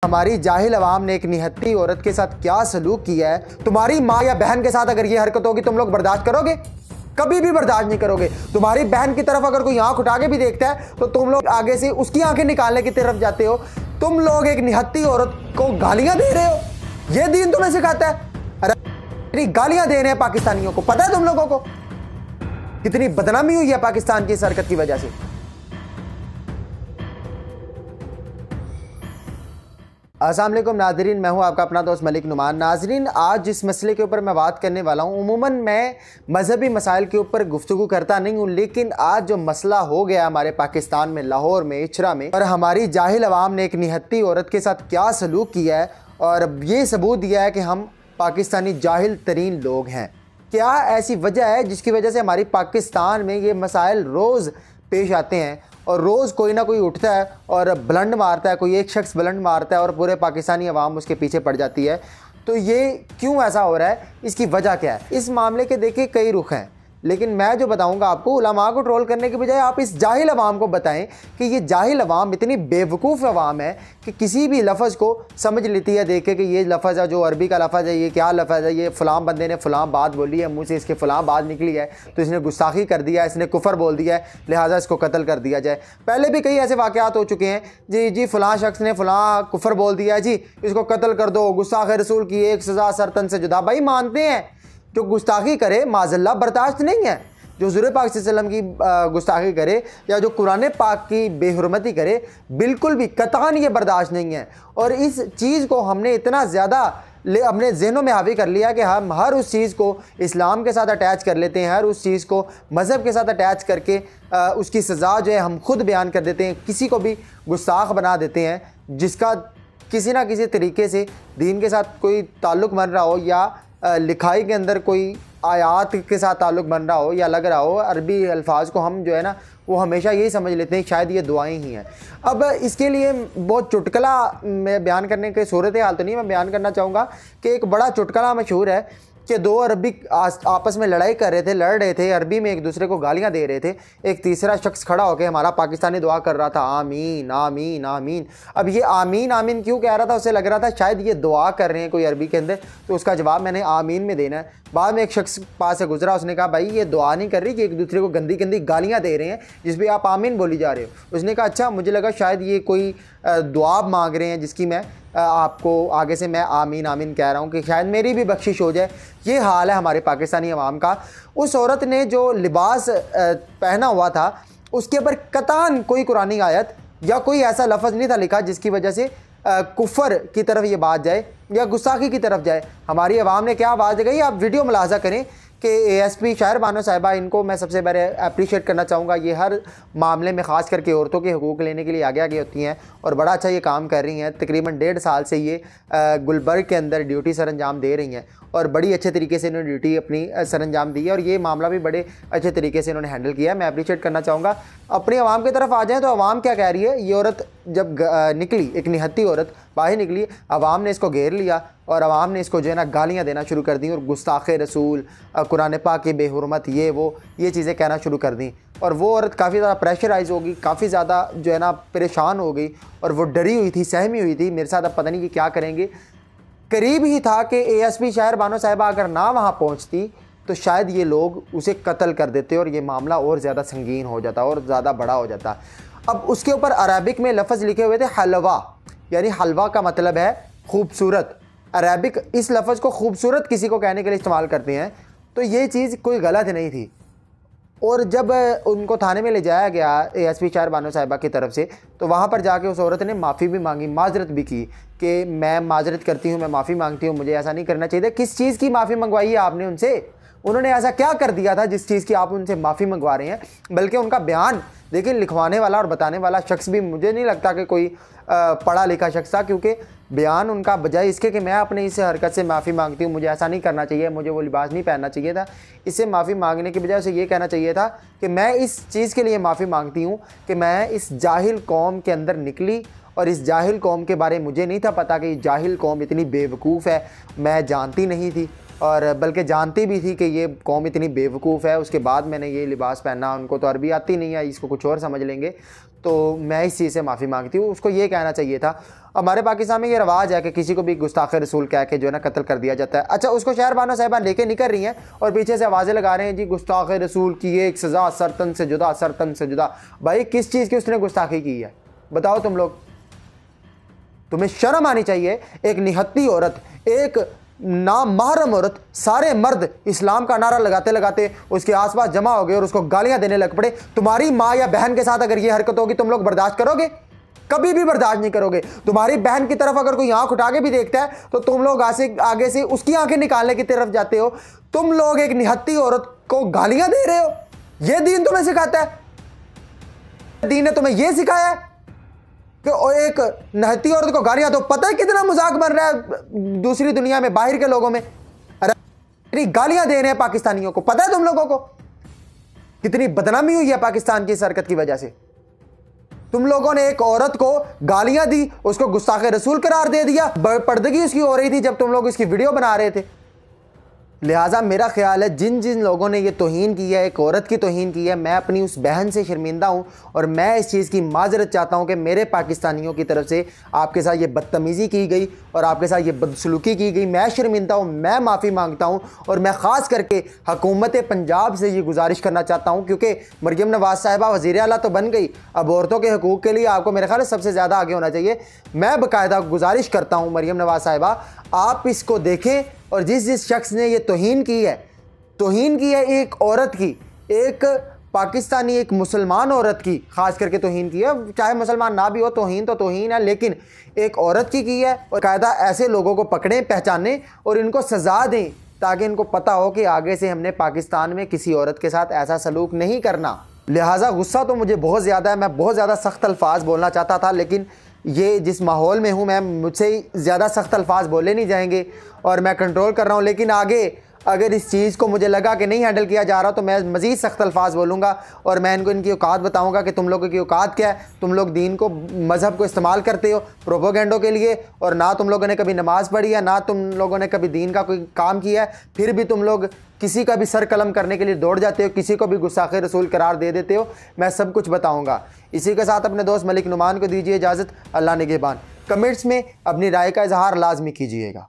हमारी जाहिल अवाम ने एक निहत्ती औरत के साथ क्या सलूक किया है। तुम्हारी माँ या बहन के साथ अगर ये हरकत होगी तुम लोग बर्दाश्त करोगे? कभी भी बर्दाश्त नहीं करोगे। तुम्हारी बहन की तरफ अगर कोई आंख उठा के भी देखता है तो तुम लोग आगे से उसकी आंखें निकालने की तरफ जाते हो। तुम लोग एक निहत्ती औरत को गालियां दे रहे हो। यह दीन तुम्हें सिखाता है? अरे गालियां दे रहे हैं पाकिस्तानियों को। पता है तुम लोगों को कितनी बदनामी हुई है पाकिस्तान की इस हरकत की वजह से? अस्सलाम वालेकुम नाजरीन, मैं हूं आपका अपना दोस्त मलिक नुमान। नाजरीन, आज जिस मसले के ऊपर मैं बात करने वाला हूं, उमूमन मैं मजहबी मसाइल के ऊपर गुफ्तगू करता नहीं हूं, लेकिन आज जो मसला हो गया हमारे पाकिस्तान में, लाहौर में, इचरा में, और हमारी जाहिल अवाम ने एक निहत्ती औरत के साथ क्या सलूक किया है और ये सबूत दिया है कि हम पाकिस्तानी जाहिल तरीन लोग हैं। क्या ऐसी वजह है जिसकी वजह से हमारी पाकिस्तान में ये मसाइल रोज़ पेश आते हैं और रोज़ कोई ना कोई उठता है और ब्लंड मारता है, कोई एक शख्स ब्लंड मारता है और पूरे पाकिस्तानी अवाम उसके पीछे पड़ जाती है। तो ये क्यों ऐसा हो रहा है, इसकी वजह क्या है? इस मामले के देखिए कई रुख हैं, लेकिन मैं जो बताऊंगा आपको, उलमा को ट्रोल करने के बजाय आप इस जाहिल अवाम को बताएं कि ये जाहिल अवाम इतनी बेवकूफ़ अवाम है कि किसी भी लफ्ज़ को समझ लेती है देख के कि ये लफ्ज़ है, जो अरबी का लफ्ज़ है, ये क्या लफ्ज़ है, ये फ़लाँ बंदे ने फ़लाँ बात बोली है, मुँह से इसके फ़लाँ बात निकली है तो इसने गुस्ताखी कर दिया, इसने कुफर बोल दिया है, लिहाजा इसको कत्ल कर दिया जाए। पहले भी कई ऐसे वाक़यात हो चुके हैं, जी फ़लाँ शख्स ने फ़लाँ कुफर बोल दिया है, जी इसको कत्ल कर दो, गुस्ताख़ रसूल की एक सज़ा सरतन से जुदा। भाई मानते हैं जो गुस्ताखी करे माज़ल्लाह बर्दाश्त नहीं है। जो हुज़ूर पाक सल्लल्लाहु अलैहि वसल्लम की गुस्ताखी करे या जो कुरान पाक की बेहुरमती करे, बिल्कुल भी कतई ये बर्दाश्त नहीं है। और इस चीज़ को हमने इतना ज़्यादा अपने जहनों में हावी कर लिया कि हम हर उस चीज़ को इस्लाम के साथ अटैच कर लेते हैं, हर उस चीज़ को मज़हब के साथ अटैच करके उसकी सज़ा जो है हम खुद बयान कर देते हैं, किसी को भी गुस्ताख बना देते हैं जिसका किसी ना किसी तरीके से दीन के साथ कोई ताल्लुक़ बन रहा हो या लिखाई के अंदर कोई आयात के साथ ताल्लुक़ बन रहा हो या लग रहा हो। अरबी अल्फाज को हम जो है ना वो हमेशा यही समझ लेते हैं शायद ये दुआएं ही हैं। अब इसके लिए बहुत चुटकुला मैं बयान करने की सूरत हाल तो नहीं, मैं बयान करना चाहूँगा कि एक बड़ा चुटकुला मशहूर है कि दो अरबी आपस में लड़ रहे थे, अरबी में एक दूसरे को गालियां दे रहे थे। एक तीसरा शख्स खड़ा होकर हमारा पाकिस्तानी दुआ कर रहा था, आमीन आमीन आमीन। अब ये आमीन आमीन क्यों कह रहा था? उसे लग रहा था शायद ये दुआ कर रहे हैं कोई अरबी के अंदर, तो उसका जवाब मैंने आमीन में देना है। बाद में एक शख्स पास से गुजरा, उसने कहा भाई ये दुआ नहीं कर रही कि एक दूसरे को गंदी गंदी गालियाँ दे रहे हैं जिस पर आप आमीन बोली जा रहे हो। उसने कहा अच्छा, मुझे लगा शायद ये कोई दुआ मांग रहे हैं जिसकी मैं आपको आगे से मैं आमीन आमीन कह रहा हूँ कि शायद मेरी भी बख्शिश हो जाए। ये हाल है हमारे पाकिस्तानी अवाम का। उस औरत ने जो लिबास पहना हुआ था उसके ऊपर कतान कोई कुरानी आयत या कोई ऐसा लफ्ज़ नहीं था लिखा जिसकी वजह से कुफर की तरफ ये बात जाए या गुस्ताखी की तरफ जाए। हमारी आवाम ने क्या आवाज़ लगाई, आप वीडियो मुलाजा करें कि ASP शायर बानो साहिबा, इनको मैं सबसे पहले अप्रिशिएट करना चाहूँगा। ये हर मामले में ख़ास करके औरतों के हकूक़ लेने के लिए आगे आगे होती हैं और बड़ा अच्छा ये काम कर रही हैं। तकरीबन 1.5 साल से ये गुलबर्ग के अंदर ड्यूटी सर अंजाम दे रही हैं और बड़ी अच्छे तरीके से इन्होंने ड्यूटी अपनी सर अंजाम दी है और ये मामला भी बड़े अच्छे तरीके से इन्होंने हैंडल किया है। मैं अप्रिशिएट करना चाहूँगा। अपनी आवाम की तरफ आ जाएँ तो आवाम क्या कह रही है? ये औरत जब निकली, एक निहत्ती औरत बाहर निकली, आवाम ने इसको घेर लिया और आवाम ने इसको जो है ना गालियाँ देना शुरू कर दी और गुस्ताखे रसूल, कुरान पाक की बेहुरमत, ये चीज़ें कहना शुरू कर दी। और वो औरत काफ़ी ज़्यादा प्रेशराइज़ होगी, काफ़ी ज़्यादा जो है ना परेशान हो गई और वो डरी हुई थी, सहमी हुई थी। मेरे साथ अब पता नहीं कि क्या करेंगे। करीब ही था कि ASP शायर बानो साहिबा अगर ना वहाँ पहुँचती तो शायद ये लोग उसे कत्ल कर देते और ये मामला और ज़्यादा संगीन हो जाता और ज़्यादा बड़ा हो जाता। अब उसके ऊपर अरबिक में लफ्ज़ लिखे हुए थे हलवा, यानी हलवा का मतलब है खूबसूरत। अरबिक इस लफ्ज़ को खूबसूरत किसी को कहने के लिए इस्तेमाल करते हैं, तो ये चीज़ कोई गलत नहीं थी। और जब उनको थाने में ले जाया गया ASP शायर बानो साहिबा की तरफ से, तो वहाँ पर जाके उस औरत ने माफ़ी भी मांगी, माजरत भी की कि मैं माजरत करती हूँ, मैं माफ़ी मांगती हूँ, मुझे ऐसा नहीं करना चाहिए। किस चीज़ की माफ़ी मंगवाई है आपने उनसे? उन्होंने ऐसा क्या कर दिया था जिस चीज़ की आप उनसे माफ़ी मंगवा रहे हैं? बल्कि उनका बयान देखिए, लिखवाने वाला और बताने वाला शख्स भी मुझे नहीं लगता कि कोई पढ़ा लिखा शख्स था, क्योंकि बयान उनका बजाय इसके कि मैं अपने इस हरकत से माफ़ी मांगती हूँ, मुझे ऐसा नहीं करना चाहिए, मुझे वो लिबास नहीं पहनना चाहिए था, इससे माफ़ी मांगने के बजाय उसे ये कहना चाहिए था कि मैं इस चीज़ के लिए माफ़ी मांगती हूँ कि मैं इस जाहिल कौम के अंदर निकली और इस जाहिल कौम के बारे में मुझे नहीं था पता कि जाहिल कौम इतनी बेवकूफ़ है। मैं जानती नहीं थी और बल्कि जानती भी थी कि ये कौम इतनी बेवकूफ़ है। उसके बाद मैंने ये लिबास पहना, उनको तो अरबी आती नहीं है, इसको कुछ और समझ लेंगे। तो मैं इस चीज़ से माफ़ी मांगती हूँ। उसको ये कहना चाहिए था। हमारे पाकिस्तान में ये रवाज है कि किसी को भी गुस्ताख रसूल कह के जो है ना कत्ल कर दिया जाता है। अच्छा, उसको शहरबानो साहिबा लेके निकल रही हैं और पीछे से आवाज़ें लगा रहे हैं जी गुस्ताख रसूल की एक सज़ा सरतन से जुदा, सरतन से जुदा। भाई किस चीज़ की उसने गुस्ताखी की है बताओ तुम लोग? तुम्हें शर्म आनी चाहिए। एक निहत्ती औरत, एक नामहरम औरत, सारे मर्द इस्लाम का नारा लगाते लगाते उसके आसपास जमा हो गए और उसको गालियां देने लग पड़े। तुम्हारी माँ या बहन के साथ अगर ये हरकत होगी तुम लोग बर्दाश्त करोगे? कभी भी बर्दाश्त नहीं करोगे। तुम्हारी बहन की तरफ अगर कोई आंख उठा के भी देखता है तो तुम लोग आगे से उसकी आंखें निकालने की तरफ जाते हो। तुम लोग एक निहत्ती औरत को गालियां दे रहे हो। यह दीन तुम्हें सिखाता है? दीन ने तुम्हें यह सिखाया है कि एक निहत्ती औरत को गालियां दो? पता है कितना मजाक बन रहा है दूसरी दुनिया में, बाहर के लोगों में। अरे गालियां दे रहे हैं पाकिस्तानियों को। पता है तुम लोगों को कितनी बदनामी हुई है पाकिस्तान की इस हरकत की वजह से? तुम लोगों ने एक औरत को गालियां दी, उसको गुस्ताखे रसूल करार दे दिया। पर्दगी उसकी हो रही थी जब तुम लोग इसकी वीडियो बना रहे थे। लिहाजा मेरा ख्याल है जिन जिन लोगों ने ये तौहीन की है, एक औरत की तौहीन की है, मैं अपनी उस बहन से शर्मिंदा हूँ और मैं इस चीज़ की माजरत चाहता हूँ कि मेरे पाकिस्तानियों की तरफ से आपके साथ ये बदतमीज़ी की गई और आपके साथ ये बदसलूकी की गई। मैं शर्मिंदा हूँ, मैं माफ़ी मांगता हूँ और मैं ख़ास करके हुकूमत पंजाब से ये गुजारिश करना चाहता हूँ, क्योंकि मरियम नवाज़ साहिबा वज़ीर आला तो बन गई, अब औरतों के हकूक़ के लिए आपको मेरे ख्याल सबसे ज़्यादा आगे होना चाहिए। मैं बाकायदा गुजारिश करता हूँ मरियम नवाज़ साहिबा, आप इसको देखें और जिस शख्स ने ये तौहीन की है एक औरत की, एक पाकिस्तानी, एक मुसलमान औरत की ख़ास करके तौहीन की है, चाहे मुसलमान ना भी हो, तौहीन तो तौहीन है, लेकिन एक औरत की है। और कायदा ऐसे लोगों को पकड़ें, पहचानें और इनको सज़ा दें ताकि इनको पता हो कि आगे से हमने पाकिस्तान में किसी औरत के साथ ऐसा सलूक नहीं करना। लिहाजा गुस्सा तो मुझे बहुत ज़्यादा है, मैं बहुत ज़्यादा सख्त अल्फाज बोलना चाहता था, लेकिन ये जिस माहौल में हूँ मैं, मुझसे ज़्यादा सख्त अल्फाज बोले नहीं जाएंगे और मैं कंट्रोल कर रहा हूँ। लेकिन आगे अगर इस चीज़ को मुझे लगा कि नहीं हैंडल किया जा रहा तो मैं मज़ीद सख्त अल्फाज बोलूँगा और मैं इनको इनकी औकात बताऊँगा कि तुम लोगों की औकात क्या है। तुम लोग दीन को, मज़हब को इस्तेमाल करते हो प्रोपोगेंडो के लिए, और ना तुम लोगों ने कभी नमाज़ पढ़ी है, ना तुम लोगों ने कभी दीन का कोई काम किया है, फिर भी तुम लोग किसी का भी सर कलम करने के लिए दौड़ जाते हो, किसी को भी गुस्ताखे रसूल करार दे देते हो। मैं सब कुछ बताऊँगा। इसी के साथ अपने दोस्त मलिक नुमान को दीजिए इजाज़त। अल्लाह निगहबान। कमेंट्स में अपनी राय का इजहार लाजमी कीजिएगा।